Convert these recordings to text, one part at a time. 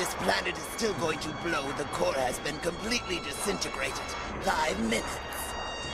This planet is still going to blow. The core has been completely disintegrated. 5 minutes.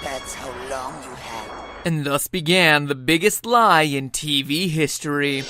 That's how long you have. And thus began the biggest lie in TV history.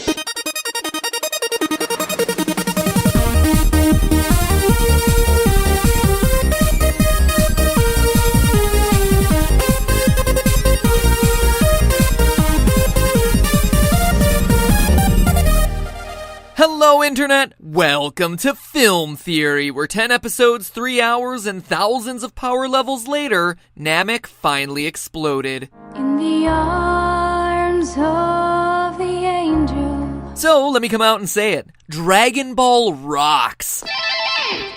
Hello, Internet! Welcome to Film Theory, where 10 episodes, 3 hours, and thousands of power levels later, Namek finally exploded. In the arms of the angel. So, let me come out and say it. Dragon Ball rocks!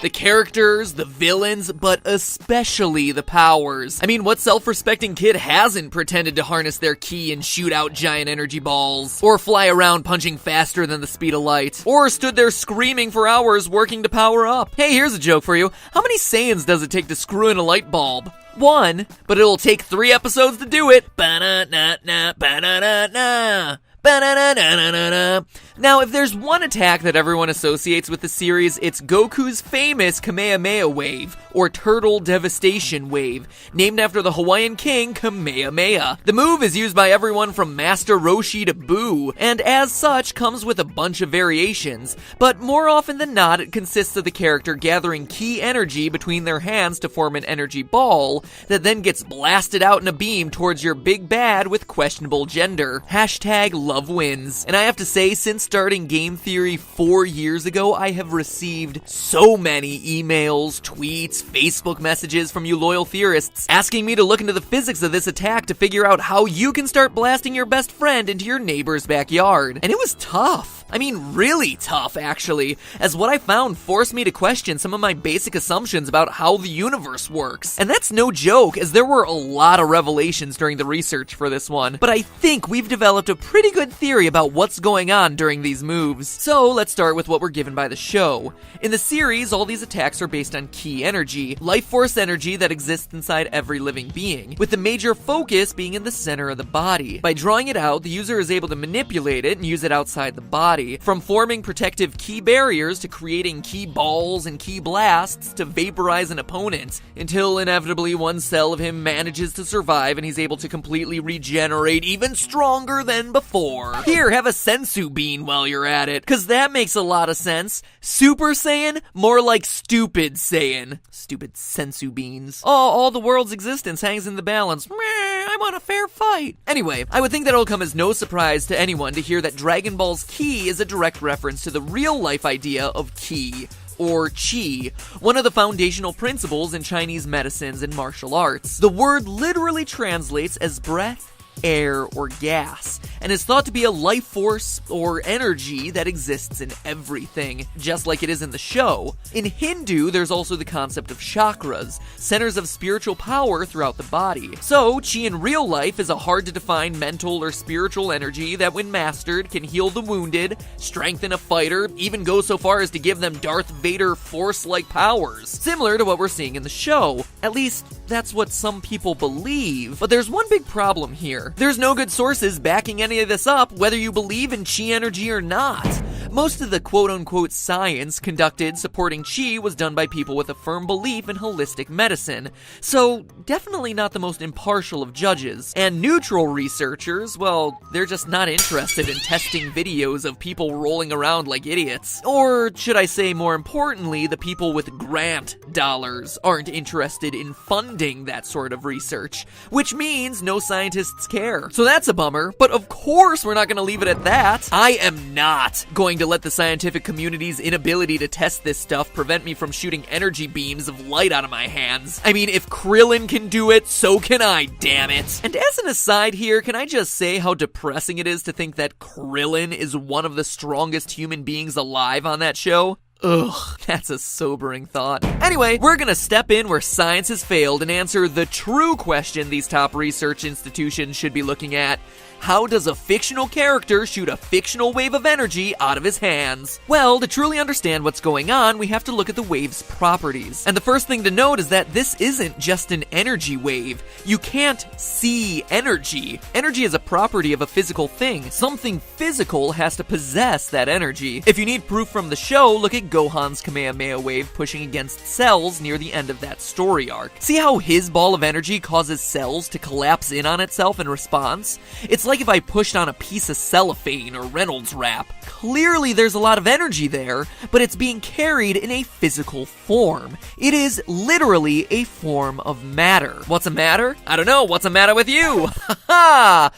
The characters, the villains, but especially the powers. I mean, what self-respecting kid hasn't pretended to harness their ki and shoot out giant energy balls? Or fly around punching faster than the speed of light? Or stood there screaming for hours working to power up? Hey, here's a joke for you. How many Saiyans does it take to screw in a light bulb? 1, but it'll take 3 episodes to do it. Ba-na-na-na, ba-na-na-na. Now, if there's one attack that everyone associates with the series, it's Goku's famous Kamehameha wave, or Turtle Devastation wave, named after the Hawaiian king Kamehameha. The move is used by everyone from Master Roshi to Boo, and as such comes with a bunch of variations, but more often than not it consists of the character gathering ki energy between their hands to form an energy ball that then gets blasted out in a beam towards your big bad with questionable gender. #love wins. And I have to say, since starting Game Theory 4 years ago, I have received so many emails, tweets, Facebook messages from you loyal theorists asking me to look into the physics of this attack to figure out how you can start blasting your best friend into your neighbor's backyard. And it was tough. I mean, really tough, actually, as what I found forced me to question some of my basic assumptions about how the universe works. And that's no joke, as there were a lot of revelations during the research for this one. But I think we've developed a pretty good theory about what's going on during these moves. So let's start with what we're given by the show. In the series, all these attacks are based on ki energy, life force energy that exists inside every living being, with the major focus being in the center of the body. By drawing it out, the user is able to manipulate it and use it outside the body. From forming protective ki barriers to creating ki balls and ki blasts to vaporize an opponent, until inevitably one cell of him manages to survive and he's able to completely regenerate even stronger than before. Here, have a sensu bean while you're at it, cause that makes a lot of sense. Super Saiyan? More like stupid Saiyan. Stupid sensu beans. Oh, all the world's existence hangs in the balance. I want a fair fight. Anyway, I would think that it'll come as no surprise to anyone to hear that Dragon Ball's ki is a direct reference to the real-life idea of ki, or chi, one of the foundational principles in Chinese medicines and martial arts. The word literally translates as breath, air, or gas, and is thought to be a life force or energy that exists in everything, just like it is in the show. In Hindu, there's also the concept of chakras, centers of spiritual power throughout the body. So, chi in real life is a hard-to-define mental or spiritual energy that, when mastered, can heal the wounded, strengthen a fighter, even go so far as to give them Darth Vader Force-like powers, similar to what we're seeing in the show. At least, that's what some people believe. But there's one big problem here. There's no good sources backing any of this up, whether you believe in chi energy or not. Most of the quote-unquote science conducted supporting chi was done by people with a firm belief in holistic medicine, so definitely not the most impartial of judges. And neutral researchers, well, they're just not interested in testing videos of people rolling around like idiots. Or should I say, more importantly, the people with grant dollars aren't interested in funding that sort of research, which means no scientists care. So that's a bummer, but of course we're not going to leave it at that. I am not going to let the scientific community's inability to test this stuff prevent me from shooting energy beams of light out of my hands. I mean, if Krillin can do it, so can I, damn it. And as an aside here, can I just say how depressing it is to think that Krillin is one of the strongest human beings alive on that show? Ugh, that's a sobering thought. Anyway, we're gonna step in where science has failed and answer the true question these top research institutions should be looking at. How does a fictional character shoot a fictional wave of energy out of his hands? Well, to truly understand what's going on, we have to look at the wave's properties. And the first thing to note is that this isn't just an energy wave. You can't see energy. Energy is a property of a physical thing. Something physical has to possess that energy. If you need proof from the show, look at Gohan's Kamehameha wave pushing against cells near the end of that story arc. See how his ball of energy causes cells to collapse in on itself in response? It's like if I pushed on a piece of cellophane or Reynolds wrap. Clearly there's a lot of energy there, but it's being carried in a physical form. It is literally a form of matter. What's a matter? I don't know. What's a matter with you? Ha ha!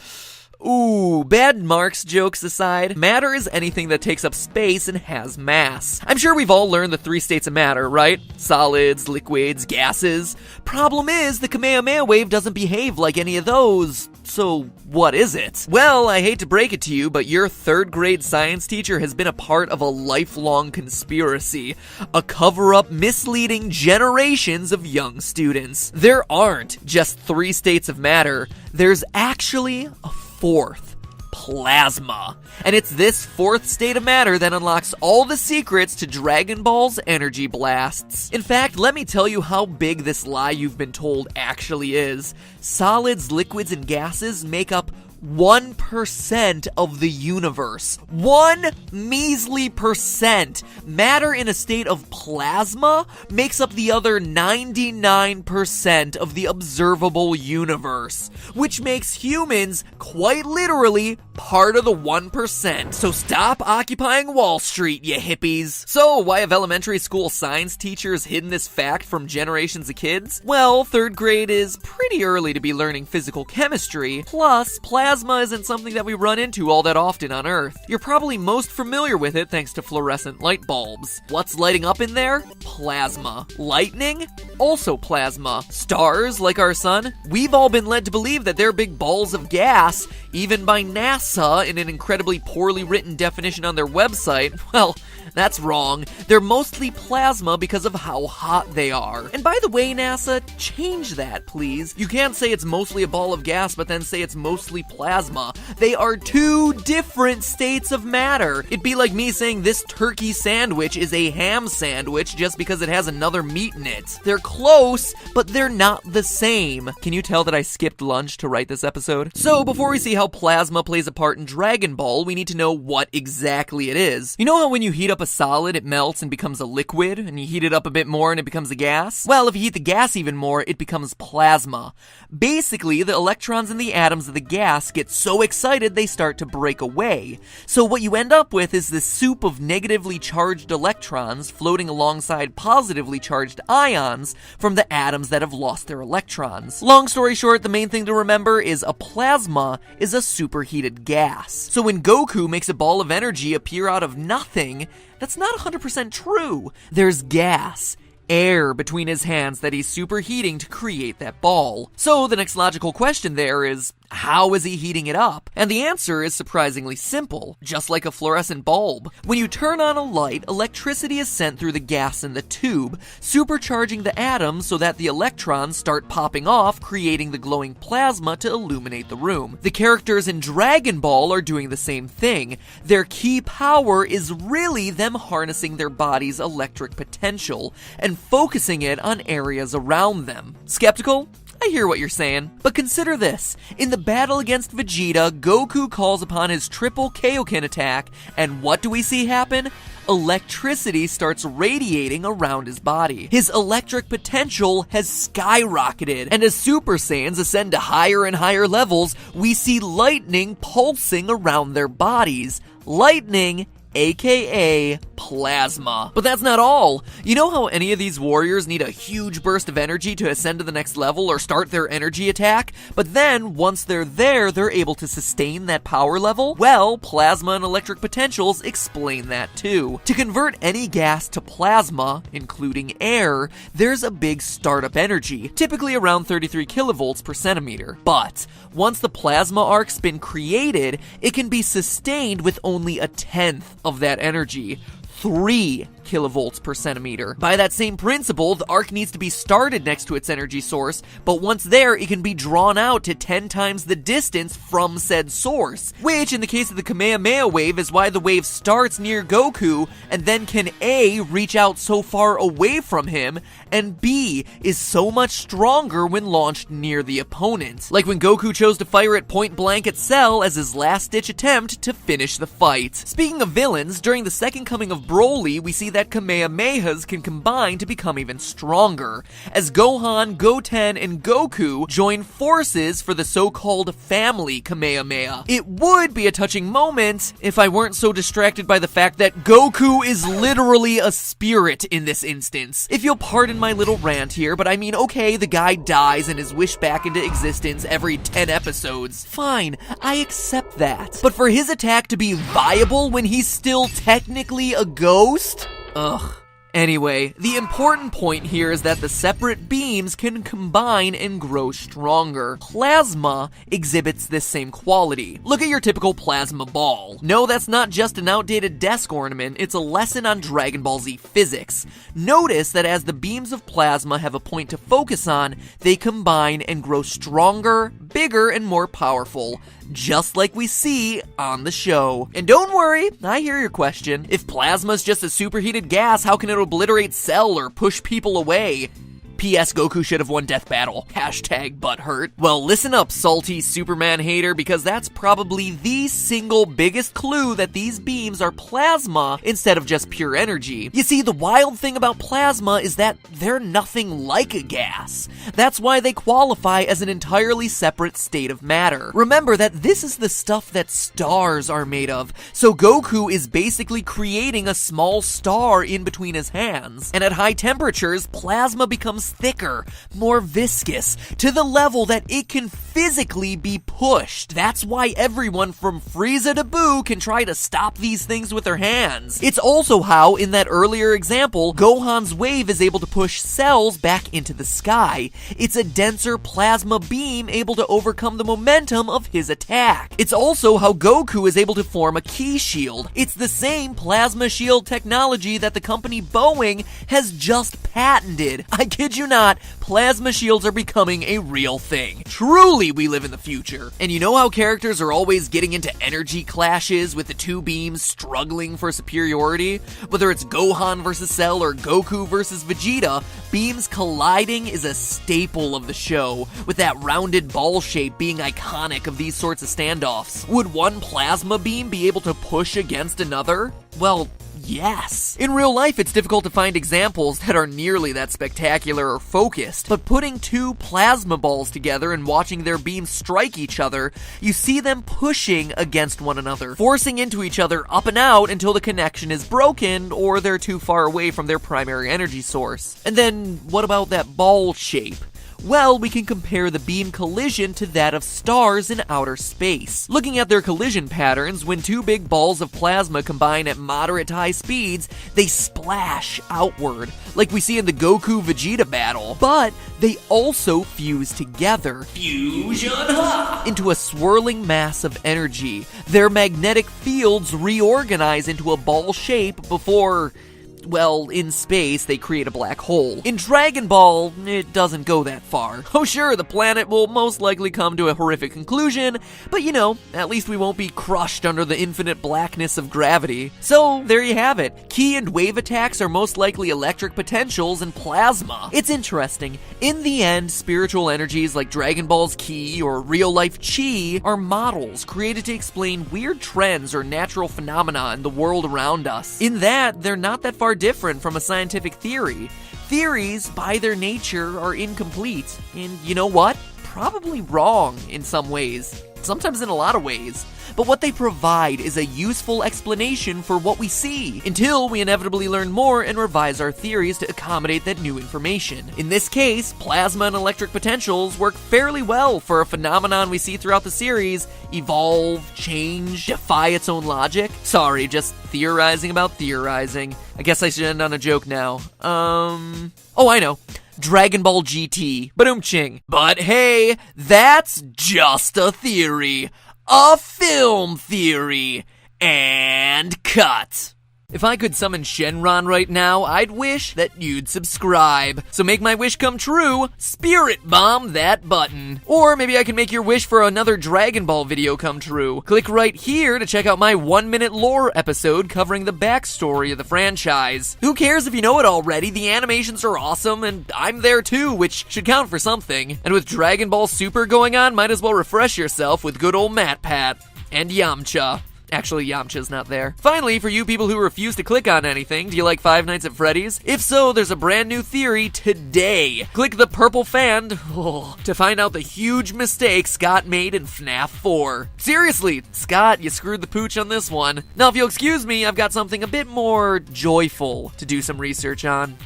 Ooh, bad Marx jokes aside, matter is anything that takes up space and has mass. I'm sure we've all learned the 3 states of matter, right? Solids, liquids, gases. Problem is, the Kamehameha wave doesn't behave like any of those. So, what is it? Well, I hate to break it to you, but your 3rd grade science teacher has been a part of a lifelong conspiracy. A cover-up misleading generations of young students. There aren't just 3 states of matter. There's actually a 4th. Plasma. And it's this 4th state of matter that unlocks all the secrets to Dragon Ball's energy blasts. In fact, let me tell you how big this lie you've been told actually is. Solids, liquids, and gases make up 1% of the universe. 1 measly percent. Matter in a state of plasma makes up the other 99% of the observable universe, which makes humans quite literally part of the 1%. So stop occupying Wall Street, you hippies. So why have elementary school science teachers hidden this fact from generations of kids? Well, 3rd grade is pretty early to be learning physical chemistry, plus plasma isn't something that we run into all that often on Earth. You're probably most familiar with it thanks to fluorescent light bulbs. What's lighting up in there? Plasma. Lightning? Also plasma. Stars, like our sun? We've all been led to believe that they're big balls of gas, even by NASA in an incredibly poorly written definition on their website. Well, that's wrong. They're mostly plasma because of how hot they are. And by the way, NASA, change that, please. You can't say it's mostly a ball of gas, but then say it's mostly plasma. They are 2 different states of matter. It'd be like me saying this turkey sandwich is a ham sandwich just because it has another meat in it. They're close, but they're not the same. Can you tell that I skipped lunch to write this episode? So, before we see how plasma plays a part in Dragon Ball, we need to know what exactly it is. You know how when you heat up a solid, it melts and becomes a liquid, and you heat it up a bit more and it becomes a gas? Well, if you heat the gas even more, it becomes plasma. Basically, the electrons in the atoms of the gas get so excited they start to break away. So what you end up with is this soup of negatively charged electrons floating alongside positively charged ions from the atoms that have lost their electrons. Long story short, the main thing to remember is a plasma is a superheated gas. So when Goku makes a ball of energy appear out of nothing, that's not 100% true. There's gas, air between his hands that he's superheating to create that ball. So the next logical question there is, how is he heating it up? And the answer is surprisingly simple, just like a fluorescent bulb. When you turn on a light, electricity is sent through the gas in the tube, supercharging the atoms so that the electrons start popping off, creating the glowing plasma to illuminate the room. The characters in Dragon Ball are doing the same thing. Their key power is really them harnessing their body's electric potential and focusing it on areas around them. Skeptical? I hear what you're saying, but consider this. In the battle against Vegeta, Goku calls upon his triple Kaioken attack, and what do we see happen? Electricity starts radiating around his body. His electric potential has skyrocketed, and as Super Saiyans ascend to higher and higher levels, we see lightning pulsing around their bodies. Lightning, aka plasma. But that's not all. You know how any of these warriors need a huge burst of energy to ascend to the next level or start their energy attack? But then, once they're there, they're able to sustain that power level? Well, plasma and electric potentials explain that too. To convert any gas to plasma, including air, there's a big startup energy, typically around 33 kilovolts per centimeter. But once the plasma arc's been created, it can be sustained with only a tenth of that energy. 3 kilovolts per centimeter. By that same principle, the arc needs to be started next to its energy source, but once there, it can be drawn out to 10 times the distance from said source, which in the case of the Kamehameha wave is why the wave starts near Goku, and then can A, reach out so far away from him, and B, is so much stronger when launched near the opponent. Like when Goku chose to fire it point blank at Cell as his last-ditch attempt to finish the fight. Speaking of villains, during the second coming of Broly, we see that Kamehamehas can combine to become even stronger, as Gohan, Goten, and Goku join forces for the so-called family Kamehameha. It would be a touching moment if I weren't so distracted by the fact that Goku is literally a spirit in this instance. If you'll pardon my little rant here, but I mean, okay, the guy dies and is wished back into existence every 10 episodes. Fine, I accept that. But for his attack to be viable when he's still technically a ghost? Ugh. Anyway, the important point here is that the separate beams can combine and grow stronger. Plasma exhibits this same quality. Look at your typical plasma ball. No, that's not just an outdated desk ornament, it's a lesson on Dragon Ball Z physics. Notice that as the beams of plasma have a point to focus on, they combine and grow stronger, bigger, and more powerful, just like we see on the show. And don't worry, I hear your question. If plasma's just a superheated gas, how can it obliterate Cell or push people away? P.S. Goku should have won Death Battle. Hashtag butthurt. Well, listen up, salty Superman hater, because that's probably the single biggest clue that these beams are plasma instead of just pure energy. You see, the wild thing about plasma is that they're nothing like a gas. That's why they qualify as an entirely separate state of matter. Remember that this is the stuff that stars are made of, so Goku is basically creating a small star in between his hands. And at high temperatures, plasma becomes thicker, more viscous, to the level that it can physically be pushed. That's why everyone from Frieza to Buu can try to stop these things with their hands. It's also how, in that earlier example, Gohan's wave is able to push cells back into the sky. It's a denser plasma beam able to overcome the momentum of his attack. It's also how Goku is able to form a ki shield. It's the same plasma shield technology that the company Boeing has just patented. I kid you not, plasma shields are becoming a real thing. Truly, we live in the future. And you know how characters are always getting into energy clashes with the two beams struggling for superiority? Whether it's Gohan versus Cell or Goku versus Vegeta, beams colliding is a staple of the show, with that rounded ball shape being iconic of these sorts of standoffs. Would one plasma beam be able to push against another? Well, yes. In real life, it's difficult to find examples that are nearly that spectacular or focused, but putting two plasma balls together and watching their beams strike each other, you see them pushing against one another, forcing into each other up and out until the connection is broken or they're too far away from their primary energy source. And then, what about that ball shape? Well, we can compare the beam collision to that of stars in outer space. Looking at their collision patterns, when two big balls of plasma combine at moderate to high speeds, they splash outward, like we see in the Goku-Vegeta battle. But they also fuse together, fusion into a swirling mass of energy. Their magnetic fields reorganize into a ball shape before, well, in space, they create a black hole. In Dragon Ball, it doesn't go that far. Oh sure, the planet will most likely come to a horrific conclusion, but you know, at least we won't be crushed under the infinite blackness of gravity. So, there you have it. Ki and wave attacks are most likely electric potentials and plasma. It's interesting. In the end, spiritual energies like Dragon Ball's Ki or real-life Chi are models created to explain weird trends or natural phenomena in the world around us. In that, they're not that far different from a scientific theory. Theories, by their nature, are incomplete, and you know what? Probably wrong in some ways, sometimes in a lot of ways. But what they provide is a useful explanation for what we see, until we inevitably learn more and revise our theories to accommodate that new information. In this case, plasma and electric potentials work fairly well for a phenomenon we see throughout the series evolve, change, defy its own logic. Sorry, just theorizing about theorizing. I guess I should end on a joke now. Oh, I know. Dragon Ball GT. Ba-doom-ching. But hey, that's just a theory. A film theory. And cut. If I could summon Shenron right now, I'd wish that you'd subscribe. So make my wish come true, spirit bomb that button. Or maybe I can make your wish for another Dragon Ball video come true. Click right here to check out my 1-minute lore episode covering the backstory of the franchise. Who cares if you know it already? The animations are awesome, and I'm there too, which should count for something. And with Dragon Ball Super going on, might as well refresh yourself with good old MatPat. And Yamcha. Actually, Yamcha's not there. Finally, for you people who refuse to click on anything, do you like Five Nights at Freddy's? If so, there's a brand new theory today. Click the purple fan to find out the huge mistake Scott made in FNAF 4. Seriously, Scott, you screwed the pooch on this one. Now, if you'll excuse me, I've got something a bit more joyful to do some research on.